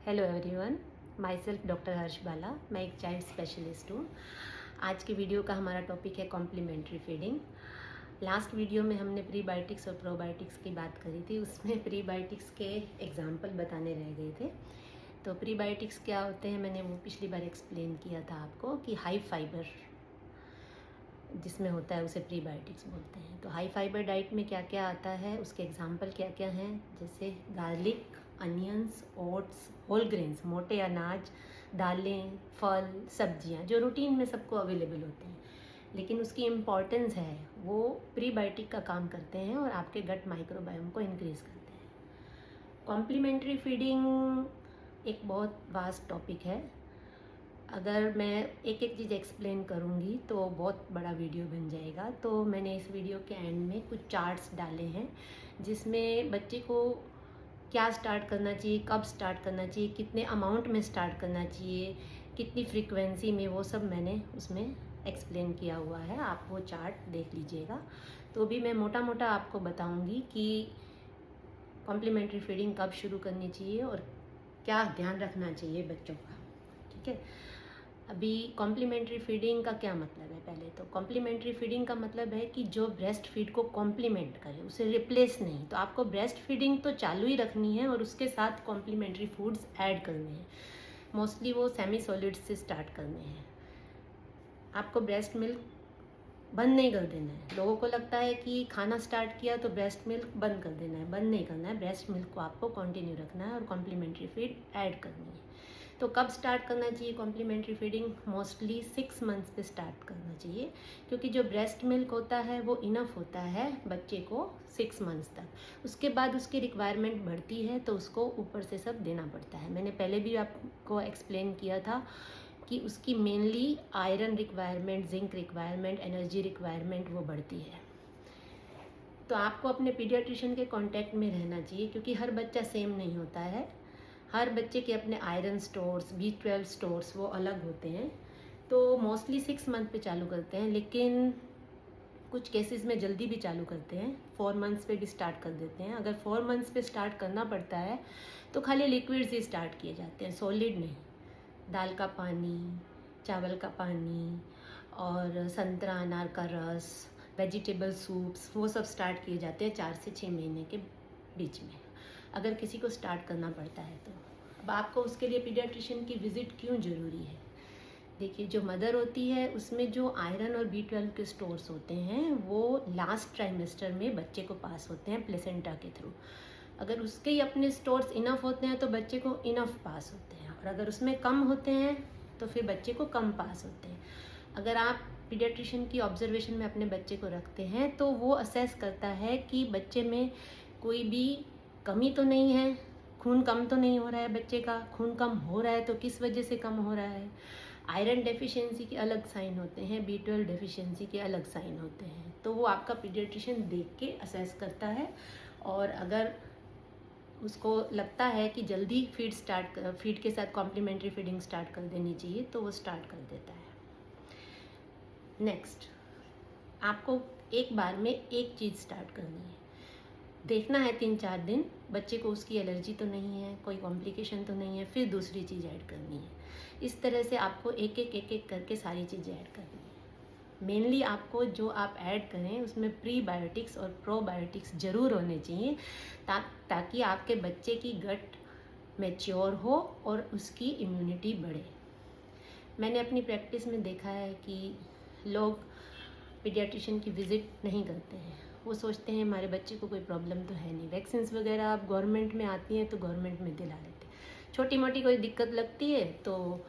Hello everyone, myself doctor Harsh Bala. मैं एक child specialist हूँ। आज की वीडियो का हमारा टॉपिक है कॉम्प्लीमेंट्री फीडिंग। लास्ट वीडियो में हमने प्रीबायोटिक्स और प्रोबायोटिक्स की बात करी थी। उसमें प्रीबायोटिक्स के एग्जाम्पल बताने रह गए थे। तो प्रीबायोटिक्स क्या होते हैं, मैंने वो पिछली बार एक्सप्लेन किया था आपको कि हाई फाइबर जिसमें होता है उसे प्रीबायोटिक्स बोलते हैं। तो हाई फाइबर डाइट में क्या क्या आता है, उसके एग्जांपल क्या क्या हैं, जैसे garlic, onions, oats, whole grains, मोटे अनाज, दालें, फल, सब्जियां जो रूटीन में सबको अवेलेबल होते हैं, लेकिन उसकी इम्पॉर्टेंस है वो प्रीबायोटिक का काम करते हैं और आपके गट माइक्रोबायोम को इंक्रीज करते हैं। कॉम्प्लीमेंट्री फीडिंग एक बहुत वास्ट टॉपिक है। अगर मैं एक एक चीज़ एक्सप्लेन करूँगी तो बहुत बड़ा वीडियो बन जाएगा। तो मैंने इस वीडियो के एंड में कुछ चार्ट्स डाले हैं जिसमें बच्चे को क्या स्टार्ट करना चाहिए, कब स्टार्ट करना चाहिए, कितने अमाउंट में स्टार्ट करना चाहिए, कितनी फ्रीक्वेंसी में, वो सब मैंने उसमें एक्सप्लेन किया हुआ है। आप वो चार्ट देख लीजिएगा। तो भी मैं मोटा मोटा आपको बताऊँगी कि कॉम्प्लीमेंट्री फीडिंग कब शुरू करनी चाहिए और क्या ध्यान रखना चाहिए बच्चों का। ठीक है। अभी कॉम्प्लीमेंट्री फीडिंग का क्या मतलब है? पहले तो कॉम्प्लीमेंट्री फीडिंग का मतलब है कि जो ब्रेस्ट फीड को कॉम्प्लीमेंट करे, उसे रिप्लेस नहीं। तो आपको ब्रेस्ट फीडिंग तो चालू ही रखनी है और उसके साथ कॉम्प्लीमेंट्री फूड्स ऐड करने हैं। मोस्टली वो सेमी सॉलिड से स्टार्ट करने हैं। आपको ब्रेस्ट मिल्क बंद नहीं कर देना है। लोगों को लगता है कि खाना स्टार्ट किया तो ब्रेस्ट मिल्क बंद कर देना है। बंद नहीं करना है, ब्रेस्ट मिल्क को आपको कंटिन्यू रखना है और कॉम्प्लीमेंट्री फीड ऐड करनी है। तो कब स्टार्ट करना चाहिए कॉम्प्लीमेंट्री फीडिंग? मोस्टली 6 मंथ्स पे स्टार्ट करना चाहिए, क्योंकि जो ब्रेस्ट मिल्क होता है वो इनफ होता है बच्चे को 6 मंथ्स तक। उसके बाद उसकी रिक्वायरमेंट बढ़ती है तो उसको ऊपर से सब देना पड़ता है। मैंने पहले भी आपको एक्सप्लेन किया था कि उसकी mainly iron requirement, zinc requirement, energy requirement वो बढ़ती है। तो आपको अपने पीडियाट्रिशियन के कांटेक्ट में रहना चाहिए, क्योंकि हर बच्चा सेम नहीं होता है। हर बच्चे के अपने आयरन स्टोर्स, B12 स्टोर्स वो अलग होते हैं। तो मोस्टली 6 मंथ पे चालू करते हैं, लेकिन कुछ केसेस में जल्दी भी चालू करते हैं। 4 मंथ्स पे भी स्टार्ट कर देते हैं। अगर 4 मंथ्स पे स्टार्ट करना पड़ता है तो खाली लिक्विड्स ही स्टार्ट किए जाते हैं, सॉलिड नहीं। दाल का पानी, चावल का पानी और संतरा अनार का रस, वेजिटेबल सूप्स, वो सब स्टार्ट किए जाते हैं 4 से 6 महीने के बीच में, अगर किसी को स्टार्ट करना पड़ता है तो। अब आपको उसके लिए पीडियाट्रिशियन की विज़िट क्यों ज़रूरी है? देखिए, जो मदर होती है उसमें जो आयरन और B12 के स्टोर्स होते हैं वो लास्ट ट्राइमेस्टर में बच्चे को पास होते हैं प्लेसेंटा के थ्रू। अगर उसके ही अपने स्टोर्स इनफ होते हैं तो बच्चे को इनफ पास होते हैं, और अगर उसमें कम होते हैं तो फिर बच्चे को कम पास होते हैं। अगर आप पीडियाट्रिशियन की ऑब्जर्वेशन में अपने बच्चे को रखते हैं तो वो असेस करता है कि बच्चे में कोई भी कमी तो नहीं है, खून कम तो नहीं हो रहा है, बच्चे का खून कम हो रहा है तो किस वजह से कम हो रहा है। आयरन डेफिशिएंसी के अलग साइन होते हैं, B12 डेफिशिएंसी के अलग साइन होते हैं। तो वो आपका पीडियाट्रिशियन देख के असेस करता है, और अगर उसको लगता है कि जल्दी फीड के साथ कॉम्प्लीमेंट्री फीडिंग स्टार्ट कर देनी चाहिए तो वो स्टार्ट कर देता है। नेक्स्ट, आपको एक बार में एक चीज़ स्टार्ट करनी है। देखना है 3-4 दिन बच्चे को उसकी एलर्जी तो नहीं है, कोई कॉम्प्लिकेशन तो नहीं है, फिर दूसरी चीज़ ऐड करनी है। इस तरह से आपको एक एक करके सारी चीज़ें ऐड करनी है। मेनली आपको जो आप ऐड करें उसमें प्रीबायोटिक्स और प्रोबायोटिक्स ज़रूर होने चाहिए, ताकि आपके बच्चे की गट मैच्योर हो और उसकी इम्यूनिटी बढ़े। मैंने अपनी प्रैक्टिस में देखा है कि लोग पीडियाट्रिशियन की विज़िट नहीं करते हैं। वो सोचते हैं हमारे बच्चे को कोई प्रॉब्लम तो है नहीं। वैक्सीन्स वगैरह अब गवर्नमेंट में आती हैं तो गवर्नमेंट में दिला लेते हैं। छोटी मोटी कोई दिक्कत लगती है तो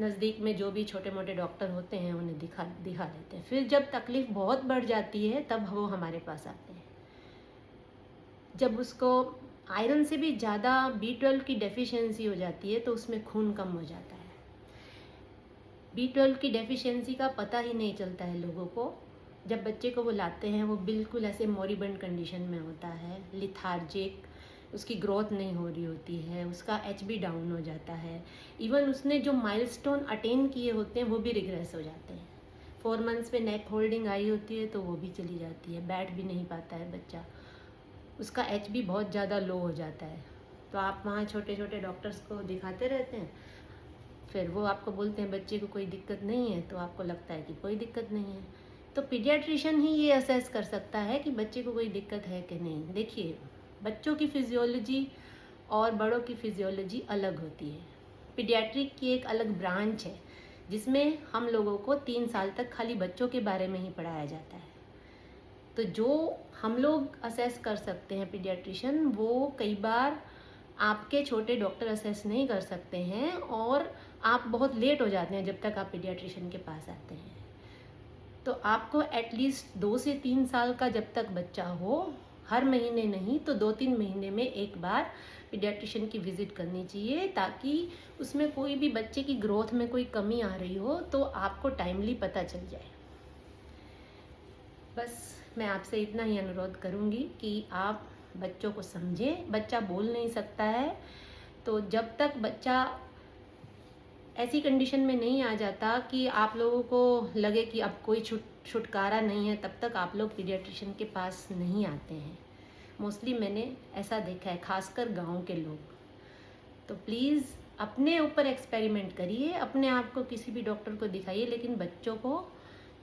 नज़दीक में जो भी छोटे मोटे डॉक्टर होते हैं उन्हें दिखा लेते हैं। फिर जब तकलीफ़ बहुत बढ़ जाती है तब वो हमारे पास आते हैं। जब उसको आयरन से भी ज़्यादा B12 की डेफिशिएंसी हो जाती है तो उसमें खून कम हो जाता है। B12 की डेफिशिएंसी का पता ही नहीं चलता है लोगों को। जब बच्चे को वो लाते हैं वो बिल्कुल ऐसे मोरिबंड कंडीशन में होता है, लिथार्जिक, उसकी ग्रोथ नहीं हो रही होती है, उसका HB डाउन हो जाता है। इवन उसने जो माइलस्टोन अटेन किए होते हैं वो भी रिग्रेस हो जाते हैं। 4 मंथ्स पे नेक होल्डिंग आई होती है तो वो भी चली जाती है, बैठ भी नहीं पाता है बच्चा, उसका HB बहुत ज़्यादा लो हो जाता है। तो आप वहाँ छोटे छोटे डॉक्टर्स को दिखाते रहते हैं, फिर वो आपको बोलते हैं बच्चे को कोई दिक्कत नहीं है, तो आपको लगता है कि कोई दिक्कत नहीं है। तो पीडियाट्रिशियन ही ये असेस कर सकता है कि बच्चे को कोई दिक्कत है कि नहीं। देखिए, बच्चों की फिजियोलॉजी और बड़ों की फिजियोलॉजी अलग होती है। पीडियाट्रिक की एक अलग ब्रांच है जिसमें हम लोगों को 3 साल तक खाली बच्चों के बारे में ही पढ़ाया जाता है। तो जो हम लोग असेस कर सकते हैं पीडियाट्रिशियन, वो कई बार आपके छोटे डॉक्टर असेस नहीं कर सकते हैं और आप बहुत लेट हो जाते हैं जब तक आप पीडियाट्रिशियन के पास आते हैं। तो आपको एटलीस्ट 2 से 3 साल का जब तक बच्चा हो, हर महीने नहीं तो 2-3 महीने में एक बार पीडियाट्रिशियन की विज़िट करनी चाहिए, ताकि उसमें कोई भी बच्चे की ग्रोथ में कोई कमी आ रही हो तो आपको टाइमली पता चल जाए। बस मैं आपसे इतना ही अनुरोध करूँगी कि आप बच्चों को समझें। बच्चा बोल नहीं सकता है, तो जब तक बच्चा ऐसी कंडीशन में नहीं आ जाता कि आप लोगों को लगे कि अब कोई छुटकारा नहीं है, तब तक आप लोग पीडियाट्रिशियन के पास नहीं आते हैं। मोस्टली मैंने ऐसा देखा है, खासकर गांव के लोग। तो प्लीज़ अपने ऊपर एक्सपेरिमेंट करिए, अपने आप को किसी भी डॉक्टर को दिखाइए, लेकिन बच्चों को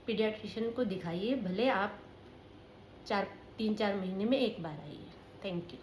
पीडियाट्रिशियन को दिखाइए। भले आप 3-4 महीने में एक बार आइए। Thank you.